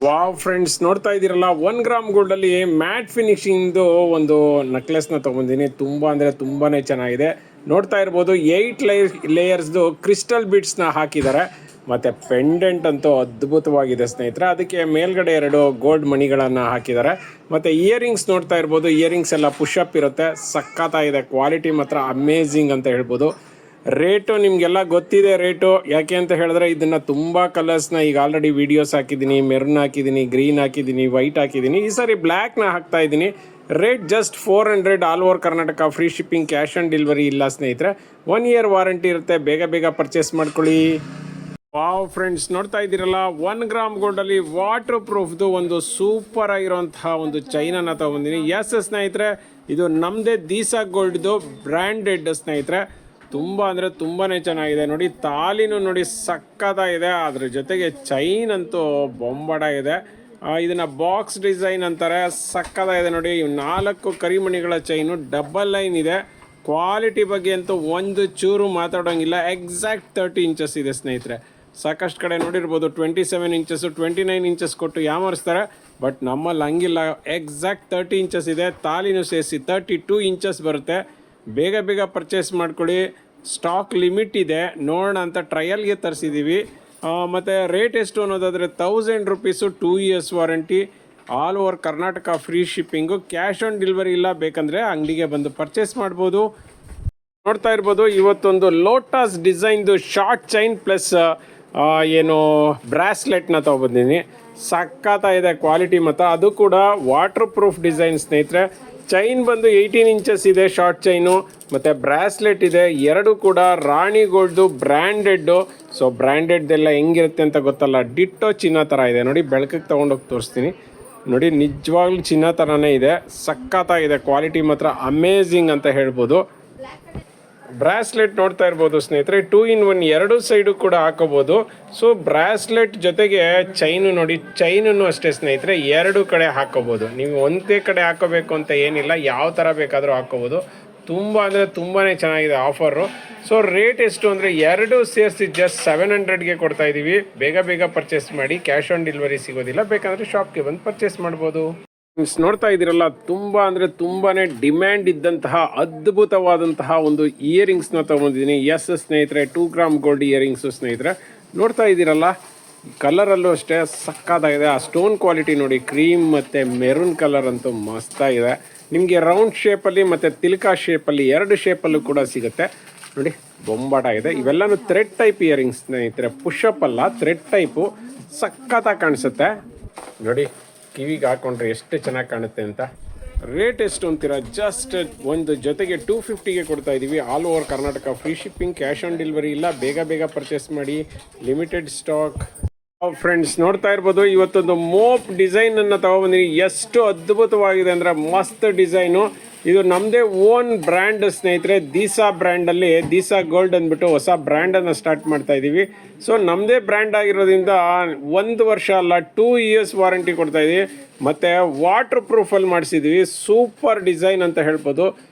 Wow friends, ನೋಡ್ತಾ ಇದ್ದೀರಲ್ಲ 1 gram ಗೋಲ್ಡಲ್ಲಿ mat ಫಿನಿಶಿಂಗ್ದು ಒಂದು ನೆಕ್ಲೆಸ್ನ ತೊಗೊಂಡಿದ್ದೀನಿ. ತುಂಬ ಅಂದರೆ ತುಂಬಾ ಚೆನ್ನಾಗಿದೆ. ನೋಡ್ತಾ ಇರ್ಬೋದು 8 ಲೇಯರ್ಸ್ದು ಕ್ರಿಸ್ಟಲ್ ಬೀಡ್ಸ್ನ ಹಾಕಿದ್ದಾರೆ. ಮತ್ತು ಪೆಂಡೆಂಟ್ ಅಂತೂ ಅದ್ಭುತವಾಗಿದೆ ಸ್ನೇಹಿತರೆ. ಅದಕ್ಕೆ ಮೇಲ್ಗಡೆ 2 ಗೋಲ್ಡ್ ಮಣಿಗಳನ್ನು ಹಾಕಿದ್ದಾರೆ. ಮತ್ತು ಇಯರಿಂಗ್ಸ್ ನೋಡ್ತಾ ಇರ್ಬೋದು, ಇಯರಿಂಗ್ಸ್ ಎಲ್ಲ ಪುಷಪ್ ಇರುತ್ತೆ. ಸಖತ್ತಾಗಿದೆ, ಕ್ವಾಲಿಟಿ ಮಾತ್ರ ಅಮೇಝಿಂಗ್ ಅಂತ ಹೇಳ್ಬೋದು. ರೇಟು ನಿಮಗೆಲ್ಲ ಗೊತ್ತಿದೆ ರೇಟು, ಯಾಕೆ ಅಂತ ಹೇಳಿದ್ರೆ ಇದನ್ನು ತುಂಬ ಕಲರ್ಸ್ನ ಈಗ ಆಲ್ರೆಡಿ ವೀಡಿಯೋಸ್ ಹಾಕಿದ್ದೀನಿ. ಮೆರೂನ್ ಹಾಕಿದ್ದೀನಿ, ಗ್ರೀನ್ ಹಾಕಿದ್ದೀನಿ, ವೈಟ್ ಹಾಕಿದ್ದೀನಿ. ಈ ಸಾರಿ ಬ್ಲ್ಯಾಕ್ನ ಹಾಕ್ತಾ ಇದ್ದೀನಿ. Rate just 400 all over Karnataka. Free shipping, cash on delivery ಇಲ್ಲ ಸ್ನೇಹಿತರೆ. 1 ಇಯರ್ ವಾರಂಟಿ ಇರುತ್ತೆ. ಬೇಗ ಬೇಗ ಪರ್ಚೇಸ್ ಮಾಡ್ಕೊಳ್ಳಿ. ವಾವ್ ಫ್ರೆಂಡ್ಸ್, ನೋಡ್ತಾ ಇದ್ದೀರಲ್ಲ 1 ಗ್ರಾಮ್ ಗೋಲ್ಡಲ್ಲಿ ವಾಟರ್ ಪ್ರೂಫ್ದು ಒಂದು ಸೂಪರ್ ಆಗಿರೋಂತಹ ಒಂದು ಚೈನನ್ನು ತೊಗೊಂಡಿನಿ. ಎಸ್ ಸ್ನೇಹಿತರೆ, ಇದು ನಮ್ಮದೇ ದೀಸಾ ಗೋಲ್ಡ್ದು ಬ್ರ್ಯಾಂಡೆಡ್ ಸ್ನೇಹಿತರೆ. ತುಂಬ ಅಂದರೆ ತುಂಬಾ ಚೆನ್ನಾಗಿದೆ. ನೋಡಿ, ತಾಲಿನೂ ನೋಡಿ ಸಕ್ಕತ್ತಾಗಿದೆ. ಅದ್ರ ಜೊತೆಗೆ ಚೈನ್ ಅಂತೂ ಬೊಂಬಡ ಇದೆ. ಇದನ್ನು ಬಾಕ್ಸ್ ಡಿಸೈನ್ ಅಂತಾರೆ. ಸಕ್ಕತ್ತಾಗಿದೆ ನೋಡಿ. 4 ಕರಿಮಣಿಗಳ ಚೈನು, ಡಬಲ್ ಲೈನ್ ಇದೆ. ಕ್ವಾಲಿಟಿ ಬಗ್ಗೆ ಅಂತೂ ಒಂದು ಚೂರು ಮಾತಾಡೋಂಗಿಲ್ಲ. ಎಕ್ಸಾಕ್ಟ್ 30 ಇಂಚಸ್ ಇದೆ ಸ್ನೇಹಿತರೆ. ಸಾಕಷ್ಟು ಕಡೆ ನೋಡಿರ್ಬೋದು 27 ಇಂಚಸ್ಸು 29 ಇಂಚಸ್ ಕೊಟ್ಟು ಯಾಮರಿಸ್ತಾರೆ. ಬಟ್ ನಮ್ಮಲ್ಲಿ ಹಂಗಿಲ್ಲ, ಎಕ್ಸಾಕ್ಟ್ 30 ಇಂಚಸ್ ಇದೆ. ತಾಲಿನೂ ಸೇರಿಸಿ 32 ಇಂಚಸ್ ಬರುತ್ತೆ. ಬೇಗ ಬೇಗ ಪರ್ಚೇಸ್ ಮಾಡ್ಕೊಳ್ಳಿ. ಸ್ಟಾಕ್ ಲಿಮಿಟ್ ಇದೆ, ನೋಡೋಣ ಅಂತ ಟ್ರಯಲ್ಗೆ ತರಿಸಿದ್ದೀವಿ. ಮತ್ತು ರೇಟ್ ಎಷ್ಟು ಅನ್ನೋದಾದರೆ 1000 rupees, 2 years warranty, all over Karnataka free shipping. Cash on delivery ಇಲ್ಲ, ಬೇಕಂದರೆ ಅಂಗಡಿಗೆ ಬಂದು ಪರ್ಚೇಸ್ ಮಾಡ್ಬೋದು. ನೋಡ್ತಾ ಇರ್ಬೋದು, ಇವತ್ತೊಂದು ಲೋಟಸ್ ಡಿಸೈನ್ದು ಶಾರ್ಟ್ ಚೈನ್ ಪ್ಲಸ್ ಏನು ಬ್ರಾಸ್ಲೆಟ್ನ ತೊಗೊಬಂದಿದ್ದೀನಿ. ಸಕ್ಕತ್ತಾಗಿದೆ ಕ್ವಾಲಿಟಿ ಮತ್ತು ಅದು ಕೂಡ ವಾಟರ್ ಪ್ರೂಫ್ ಡಿಸೈನ್ ಸ್ನೇಹಿತರೆ. ಚೈನ್ ಬಂದು 18 ಇಂಚಸ್ ಇದೆ ಶಾರ್ಟ್ ಚೈನು, ಮತ್ತು ಬ್ರಾಸ್ಲೆಟ್ ಇದೆ. 2 ಕೂಡ ರಾಣಿ ಗೋಲ್ಡ್ದು ಬ್ರ್ಯಾಂಡೆಡ್ಡು. ಸೊ ಬ್ರ್ಯಾಂಡೆಡ್ದೆಲ್ಲ ಹೆಂಗಿರುತ್ತೆ ಅಂತ ಗೊತ್ತಲ್ಲ, ಡಿಟ್ಟೋ ಚಿನ್ನ ಥರ ಇದೆ ನೋಡಿ. ಬೆಳಕಿಗೆ ತೊಗೊಂಡೋಗಿ ತೋರಿಸ್ತೀನಿ ನೋಡಿ. ನಿಜವಾಗ್ಲೂ ಚಿನ್ನ ಥರನೇ ಇದೆ. ಸಕ್ಕತ್ತಾಗಿದೆ, ಕ್ವಾಲಿಟಿ ಮಾತ್ರ ಅಮೇಝಿಂಗ್ ಅಂತ ಹೇಳ್ಬೋದು. ಬ್ರಾಸ್ಲೆಟ್ ನೋಡ್ತಾ ಇರ್ಬೋದು ಸ್ನೇಹಿತರೆ, 2 in 1 2 ಸೈಡು ಕೂಡ ಹಾಕೋಬೋದು. ಸೊ ಬ್ರಾಸ್ಲೆಟ್ ಜೊತೆಗೆ ಚೈನು ನೋಡಿ, ಚೈನನ್ನು ಅಷ್ಟೇ ಸ್ನೇಹಿತರೆ 2 ಕಡೆ ಹಾಕೋಬೋದು. ನೀವು ಒಂದೇ ಕಡೆ ಹಾಕೋಬೇಕು ಅಂತ ಏನಿಲ್ಲ, ಯಾವ ಥರ ಬೇಕಾದರೂ ಹಾಕೋಬೋದು. ತುಂಬ ಅಂದರೆ ತುಂಬಾ ಚೆನ್ನಾಗಿದೆ ಆಫರು. ಸೊ ರೇಟ್ ಎಷ್ಟು ಅಂದರೆ 2 ಸೇರಿಸಿ ಜಸ್ಟ್ 700ಗೆ ಕೊಡ್ತಾ ಇದ್ದೀವಿ. ಬೇಗ ಬೇಗ ಪರ್ಚೇಸ್ ಮಾಡಿ. ಕ್ಯಾಶ್ ಆನ್ ಡೆಲಿವರಿ ಸಿಗೋದಿಲ್ಲ, ಬೇಕಂದರೆ ಶಾಪ್ಗೆ ಬಂದು ಪರ್ಚೇಸ್ ಮಾಡ್ಬೋದು. ನೋಡ್ತಾ ಇದ್ದೀರಲ್ಲ, ತುಂಬ ಅಂದರೆ ತುಂಬಾ ಡಿಮ್ಯಾಂಡ್ ಇದ್ದಂತಹ ಅದ್ಭುತವಾದಂತಹ ಒಂದು ಇಯರಿಂಗ್ಸ್ನ ತೊಗೊಂಡಿದ್ದೀನಿ. ಎಸ್ ಸ್ನೇಹಿತರೆ, 2 ಗ್ರಾಮ್ ಗೋಲ್ಡ್ ಇಯರಿಂಗ್ಸು ಸ್ನೇಹಿತರೆ. ನೋಡ್ತಾ ಇದ್ದೀರಲ್ಲ, ಕಲರಲ್ಲೂ ಅಷ್ಟೇ ಸಕ್ಕತ್ತಾಗಿದೆ. ಆ ಸ್ಟೋನ್ ಕ್ವಾಲಿಟಿ ನೋಡಿ, ಕ್ರೀಮ್ ಮತ್ತು ಮೆರೂನ್ ಕಲರ್ ಅಂತೂ ಮಸ್ತಾಗಿದೆ. ನಿಮಗೆ ರೌಂಡ್ ಶೇಪಲ್ಲಿ ಮತ್ತು ತಿಲ್ಕಾ ಶೇಪಲ್ಲಿ 2 ಶೇಪಲ್ಲೂ ಕೂಡ ಸಿಗುತ್ತೆ ನೋಡಿ. ಬೊಂಬಾಟ ಇದೆ. ಇವೆಲ್ಲನೂ ಥ್ರೆಡ್ ಟೈಪ್ ಇಯರಿಂಗ್ಸ್ ಸ್ನೇಹಿತರೆ, ಪುಷಪ್ ಅಲ್ಲ, ಥ್ರೆಡ್ ಟೈಪು. ಸಕ್ಕತ್ತಾಗಿ ಕಾಣಿಸುತ್ತೆ ನೋಡಿ. ಕಿವಿಗೆ ಹಾಕೊಂಡ್ರೆ ಎಷ್ಟು ಚೆನ್ನಾಗಿ ಕಾಣುತ್ತೆ ಅಂತ. ರೇಟ್ ಎಷ್ಟು ಅಂತೀರಾ? ಜಸ್ಟ್ ಒಂದು ಜೊತೆಗೆ 250ಗೆ ಕೊಡ್ತಾ ಇದ್ದೀವಿ. All over Karnataka free shipping, cash on delivery ಇಲ್ಲ. ಬೇಗ ಬೇಗ ಪರ್ಚೇಸ್ ಮಾಡಿ, ಲಿಮಿಟೆಡ್ ಸ್ಟಾಕ್. ಫ್ರೆಂಡ್ಸ್, ನೋಡ್ತಾ ಇರ್ಬೋದು, ಇವತ್ತೊಂದು ಮೋಪ್ ಡಿಸೈನನ್ನು ತೊಗೊಬಂದಿನಿ. ಎಷ್ಟು ಅದ್ಭುತವಾಗಿದೆ ಅಂದರೆ ಮಸ್ತ್ ಡಿಸೈನು. ಇದು ನಮ್ಮದೇ ಓನ್ ಬ್ರ್ಯಾಂಡ್ ಸ್ನೇಹಿತರೆ. ದೀಸಾ ಬ್ರ್ಯಾಂಡಲ್ಲಿ ದೀಸಾ ಗೋಲ್ಡ್ ಅಂದ್ಬಿಟ್ಟು ಹೊಸ ಬ್ರ್ಯಾಂಡನ್ನು ಸ್ಟಾರ್ಟ್ ಮಾಡ್ತಾ ಇದ್ದೀವಿ. ಸೊ ನಮ್ಮದೇ ಬ್ರ್ಯಾಂಡ್ ಆಗಿರೋದ್ರಿಂದ 1 ವರ್ಷ ಅಲ್ಲ, 2 ಇಯರ್ಸ್ ವಾರಂಟಿ ಕೊಡ್ತಾಯಿದ್ದೀವಿ. ಮತ್ತು ವಾಟರ್ ಪ್ರೂಫಲ್ಲಿ ಮಾಡಿಸಿದ್ದೀವಿ. ಸೂಪರ್ ಡಿಸೈನ್ ಅಂತ ಹೇಳ್ಬೋದು.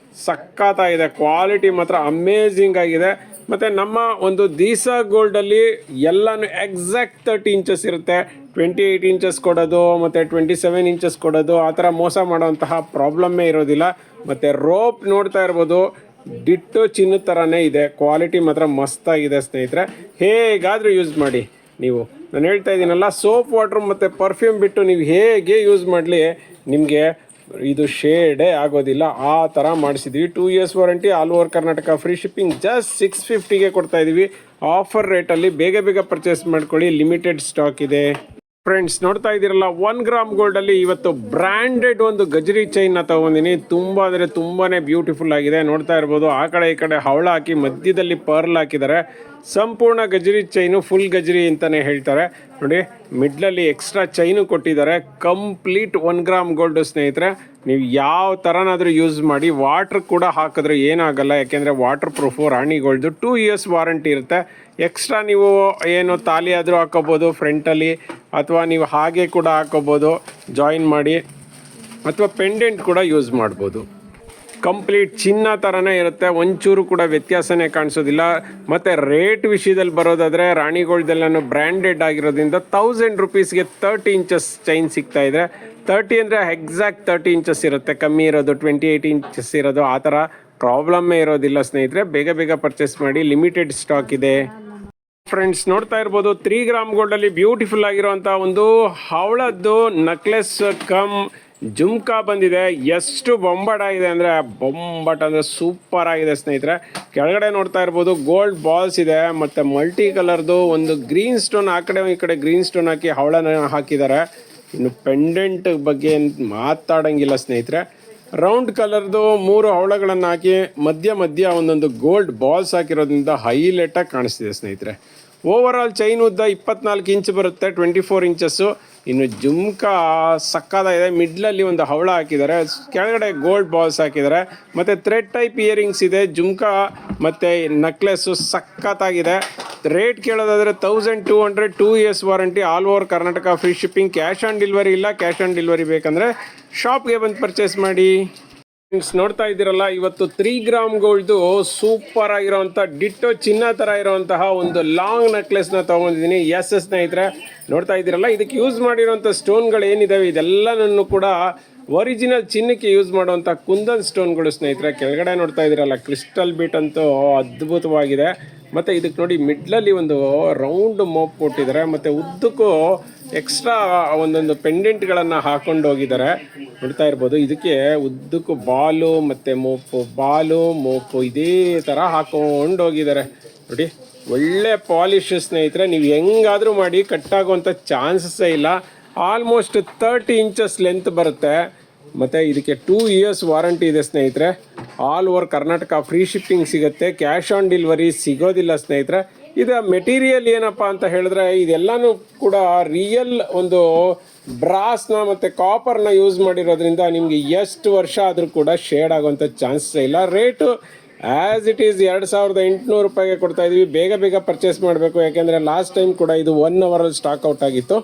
ಸಕ್ಕತ್ತಾಗಿದೆ, ಕ್ವಾಲಿಟಿ ಮಾತ್ರ ಅಮೇಝಿಂಗ್ ಆಗಿದೆ. ಮತ್ತು ನಮ್ಮ ಒಂದು ದೀಸಾ ಗೋಲ್ಡಲ್ಲಿ ಎಲ್ಲನೂ ಎಕ್ಸಾಕ್ಟ್ 30 ಇಂಚಸ್ ಇರುತ್ತೆ. 28 ಇಂಚಸ್ ಕೊಡೋದು ಮತ್ತು 27 ಇಂಚಸ್ ಕೊಡೋದು, ಆ ಥರ ಮೋಸ ಮಾಡೋವಂತಹ ಪ್ರಾಬ್ಲಮ್ಮೇ ಇರೋದಿಲ್ಲ. ಮತ್ತು ರೋಪ್ ನೋಡ್ತಾ ಇರ್ಬೋದು, ಡಿಟ್ಟೋ ಚಿನ್ನದ ಥರನೇ ಇದೆ. ಕ್ವಾಲಿಟಿ ಮಾತ್ರ ಮಸ್ತಾಗಿದೆ ಸ್ನೇಹಿತರೆ. ಹೇಗಾದರೂ ಯೂಸ್ ಮಾಡಿ ನೀವು. ನಾನು ಹೇಳ್ತಾ ಇದ್ದೀನಲ್ಲ, ಸೋಪ್ ವಾಟ್ರ್ ಮತ್ತು ಪರ್ಫ್ಯೂಮ್ ಬಿಟ್ಟು ನೀವು ಹೇಗೆ ಯೂಸ್ ಮಾಡಲಿ, ನಿಮಗೆ ಇದು ಶೇಡೇ ಆಗೋದಿಲ್ಲ. ಆ ಥರ ಮಾಡಿಸಿದ್ವಿ. 2 years warranty, all over Karnataka free shipping. Just 650ಗೆ ಕೊಡ್ತಾ ಇದ್ದೀವಿ ಆಫರ್ ರೇಟಲ್ಲಿ. ಬೇಗ ಬೇಗ ಪರ್ಚೇಸ್ ಮಾಡ್ಕೊಳ್ಳಿ, ಲಿಮಿಟೆಡ್ ಸ್ಟಾಕ್ ಇದೆ. ಫ್ರೆಂಡ್ಸ್, ನೋಡ್ತಾ ಇದ್ದೀರಲ್ಲ, 1 ಗ್ರಾಮ್ ಗೋಲ್ಡಲ್ಲಿ ಇವತ್ತು ಬ್ರ್ಯಾಂಡೆಡ್ ಒಂದು ಗಜರಿ ಚೈನ್ನ ತೊಗೊಂಡಿನಿ. ತುಂಬ ಅಂದರೆ ತುಂಬಾ ಬ್ಯೂಟಿಫುಲ್ ಆಗಿದೆ. ನೋಡ್ತಾ ಇರ್ಬೋದು, ಆ ಕಡೆ ಈ ಕಡೆ ಹವಳ ಹಾಕಿ ಮಧ್ಯದಲ್ಲಿ ಪರ್ಲ್ ಹಾಕಿದ್ದಾರೆ. ಸಂಪೂರ್ಣ ಗಜರಿ ಚೈನು, ಫುಲ್ ಗಜರಿ ಅಂತಲೇ ಹೇಳ್ತಾರೆ ನೋಡಿ. ಮಿಡ್ಲಲ್ಲಿ ಎಕ್ಸ್ಟ್ರಾ ಚೈನು ಕೊಟ್ಟಿದ್ದಾರೆ. ಕಂಪ್ಲೀಟ್ 1 ಗ್ರಾಮ್ ಗೋಲ್ಡು ಸ್ನೇಹಿತರೆ. ನೀವು ಯಾವ ಥರನಾದರೂ ಯೂಸ್ ಮಾಡಿ. ವಾಟ್ರ್ ಕೂಡ ಹಾಕಿದ್ರೆ ಏನಾಗಲ್ಲ, ಯಾಕೆಂದರೆ ವಾಟರ್ ಪ್ರೂಫು ರಾಣಿ ಗೋಲ್ಡ್ದು. 2 ಇಯರ್ಸ್ ವಾರಂಟಿ ಇರುತ್ತೆ. ಎಕ್ಸ್ಟ್ರಾ ನೀವು ಏನು ತಾಲಿ ಆದರೂ ಹಾಕೋಬೋದು ಫ್ರಂಟಲ್ಲಿ, ಅಥವಾ ನೀವು ಹಾಗೆ ಕೂಡ ಹಾಕೋಬೋದು ಜಾಯಿನ್ ಮಾಡಿ, ಅಥವಾ ಪೆಂಡೆಂಟ್ ಕೂಡ ಯೂಸ್ ಮಾಡ್ಬೋದು. ಕಂಪ್ಲೀಟ್ ಚಿನ್ನ ಥರನೇ ಇರುತ್ತೆ, ಒಂಚೂರು ಕೂಡ ವ್ಯತ್ಯಾಸನೇ ಕಾಣಿಸೋದಿಲ್ಲ. ಮತ್ತು ರೇಟ್ ವಿಷಯದಲ್ಲಿ ಬರೋದಾದರೆ ರಾಣಿಗೋಲ್ಡೆಲ್ಲನೂ ಬ್ರ್ಯಾಂಡೆಡ್ ಆಗಿರೋದ್ರಿಂದ 1000 ರುಪೀಸ್ಗೆ 30 ಇಂಚಸ್ ಚೈನ್ ಸಿಗ್ತಾ ಇದೆ. 30 ಅಂದರೆ ಎಕ್ಸಾಕ್ಟ್ 30 ಇಂಚಸ್ ಇರುತ್ತೆ, ಕಮ್ಮಿ ಇರೋದು 28 ಇಂಚಸ್ ಇರೋದು ಆ ಥರ ಪ್ರಾಬ್ಲಮ್ಮೇ ಇರೋದಿಲ್ಲ ಸ್ನೇಹಿತರೆ. ಬೇಗ ಬೇಗ ಪರ್ಚೇಸ್ ಮಾಡಿ, ಲಿಮಿಟೆಡ್ ಸ್ಟಾಕ್ ಇದೆ. ಫ್ರೆಂಡ್ಸ್ ನೋಡ್ತಾ ಇರ್ಬೋದು 3 ಗ್ರಾಮ್ ಗೋಲ್ಡಲ್ಲಿ ಬ್ಯೂಟಿಫುಲ್ ಆಗಿರುವಂಥ ಒಂದು ಹವಳದ್ದು ನಕ್ಲೆಸ್ ಕಮ್ ಜುಮ್ಕಾ ಬಂದಿದೆ. ಎಷ್ಟು ಬೊಂಬಾಟ್ ಆಗಿದೆ ಅಂದರೆ ಬೊಂಬಾಟ್ ಅಂದರೆ ಸೂಪರ್ ಆಗಿದೆ ಸ್ನೇಹಿತರೆ. ಕೆಳಗಡೆ ನೋಡ್ತಾ ಇರ್ಬೋದು ಗೋಲ್ಡ್ ಬಾಲ್ಸ್ ಇದೆ ಮತ್ತು ಮಲ್ಟಿ ಕಲರ್ದು ಒಂದು ಗ್ರೀನ್ ಸ್ಟೋನ್, ಆ ಕಡೆ ಈ ಕಡೆ ಗ್ರೀನ್ ಸ್ಟೋನ್ ಹಾಕಿ ಹವಳನ ಹಾಕಿದ್ದಾರೆ. ಇನ್ನು ಪೆಂಡೆಂಟ್ ಬಗ್ಗೆ ಮಾತಾಡೋಂಗಿಲ್ಲ ಸ್ನೇಹಿತರೆ. ರೌಂಡ್ ಕಲರ್ದು 3 ಹವಳಗಳನ್ನು ಹಾಕಿ ಮಧ್ಯ ಒಂದೊಂದು ಗೋಲ್ಡ್ ಬಾಲ್ಸ್ ಹಾಕಿರೋದ್ರಿಂದ ಹೈಲೈಟಾಗಿ ಕಾಣಿಸ್ತಿದೆ ಸ್ನೇಹಿತರೆ. ಓವರ್ ಆಲ್ ಚೈನ್ ಉದ್ದ 24 ಇಂಚ್ ಬರುತ್ತೆ, 24 ಇಂಚಸ್ಸು. ಇನ್ನು ಜುಮ್ಕಾ ಸಕ್ಕದಾಗಿದೆ, ಮಿಡ್ಲಲ್ಲಿ ಒಂದು ಹವಳ ಹಾಕಿದ್ದಾರೆ, ಕೆಳಗಡೆ ಗೋಲ್ಡ್ ಬಾಲ್ಸ್ ಹಾಕಿದ್ದಾರೆ ಮತ್ತು ಥ್ರೆಡ್ ಟೈಪ್ ಇಯರಿಂಗ್ಸ್ ಇದೆ. ಜುಮ್ಕಾ ಮತ್ತು ನಕ್ಲೆಸ್ಸು ಸಕ್ಕತ್ತಾಗಿದೆ. ರೇಟ್ ಕೇಳೋದಾದರೆ 1200, 2 years warranty, all over Karnataka free shipping. Cash on delivery ಇಲ್ಲ. ಕ್ಯಾಶ್ ಆನ್ ಡೆಲಿವರಿ ಬೇಕಂದರೆ ಶಾಪ್ಗೆ ಬಂದು ಪರ್ಚೇಸ್ ಮಾಡಿ. ಫ್ರೆಂಡ್ಸ್ ನೋಡ್ತಾ ಇದ್ದೀರಲ್ಲ, ಇವತ್ತು 3 ಗ್ರಾಮ್ ಗೋಲ್ಡ್ದು ಸೂಪರ್ ಆಗಿರೋವಂಥ ಡಿಟ್ಟೋ ಚಿನ್ನ ಥರ ಇರೋವಂತಹ ಒಂದು ಲಾಂಗ್ ನೆಕ್ಲೆಸ್ನ ತೊಗೊಂಡಿದ್ದೀನಿ. ಎಸ್ ಸ್ನೇಹಿತರೆ ನೋಡ್ತಾ ಇದ್ದೀರಲ್ಲ, ಇದಕ್ಕೆ ಯೂಸ್ ಮಾಡಿರೋಂಥ ಸ್ಟೋನ್ಗಳು ಏನಿದ್ದಾವೆ ಇದೆಲ್ಲನೂ ಕೂಡ ಒರಿಜಿನಲ್ ಚಿನ್ನಕ್ಕೆ ಯೂಸ್ ಮಾಡುವಂಥ ಕುಂದನ್ ಸ್ಟೋನ್ಗಳು ಸ್ನೇಹಿತರೆ. ಕೆಳಗಡೆ ನೋಡ್ತಾ ಇದ್ದೀರಲ್ಲ ಕ್ರಿಸ್ಟಲ್ ಬೀಟ್ ಅಂತೂ ಅದ್ಭುತವಾಗಿದೆ. ಮತ್ತು ಇದಕ್ಕೆ ನೋಡಿ ಮಿಡ್ಲಲ್ಲಿ ಒಂದು ರೌಂಡ್ ಮೋಪ್ ಕೊಟ್ಟಿದ್ದಾರೆ ಮತ್ತು ಉದ್ದಕ್ಕೂ ಎಕ್ಸ್ಟ್ರಾ ಒಂದೊಂದು ಪೆಂಡೆಂಟ್ಗಳನ್ನು ಹಾಕೊಂಡು ಹೋಗಿದ್ದಾರೆ. ನೋಡ್ತಾ ಇರ್ಬೋದು ಇದಕ್ಕೆ ಉದ್ದಕ್ಕೂ ಬಾಲು ಮತ್ತು ಬಾಲು ಮೋಪು ಇದೇ ಥರ ಹಾಕೊಂಡು ಹೋಗಿದ್ದಾರೆ. ನೋಡಿ ಒಳ್ಳೆ ಪಾಲಿಶ್ ಸ್ನೇಹಿತರೆ. ನೀವು ಹೆಂಗಾದರೂ ಮಾಡಿ ಕಟ್ಟಾಗುವಂಥ ಚಾನ್ಸಸ್ಸೇ ಇಲ್ಲ. ಆಲ್ಮೋಸ್ಟ್ 30 ಇಂಚಸ್ ಲೆಂತ್ ಬರುತ್ತೆ ಮತ್ತು ಇದಕ್ಕೆ 2 years ವಾರಂಟಿ ಇದೆ ಸ್ನೇಹಿತರೆ. All over Karnataka free shipping ಸಿಗುತ್ತೆ. ಕ್ಯಾಶ್ ಆನ್ ಡೆಲಿವರಿ ಸಿಗೋದಿಲ್ಲ ಸ್ನೇಹಿತರೆ. ಇದು ಮೆಟೀರಿಯಲ್ ಏನಪ್ಪ ಅಂತ ಹೇಳಿದ್ರೆ ಇದೆಲ್ಲನೂ ಕೂಡ ರಿಯಲ್ ಒಂದು ಬ್ರಾಸ್ನ ಮತ್ತು ಕಾಪರ್ನ ಯೂಸ್ ಮಾಡಿರೋದ್ರಿಂದ ನಿಮಗೆ ಎಷ್ಟು ವರ್ಷ ಆದರೂ ಕೂಡ ಶೇಡ್ ಆಗುವಂಥ ಚಾನ್ಸೇ ಇಲ್ಲ. ರೇಟು ಆ್ಯಸ್ ಇಟ್ ಈಸ್ 2800 ರೂಪಾಯಿಗೆ ಕೊಡ್ತಾ ಇದ್ದೀವಿ. ಬೇಗ ಪರ್ಚೇಸ್ ಮಾಡಬೇಕು, ಯಾಕೆಂದರೆ ಲಾಸ್ಟ್ ಟೈಮ್ ಕೂಡ ಇದು 1 ಅವರಲ್ಲಿ ಸ್ಟಾಕ್ ಔಟ್ ಆಗಿತ್ತು.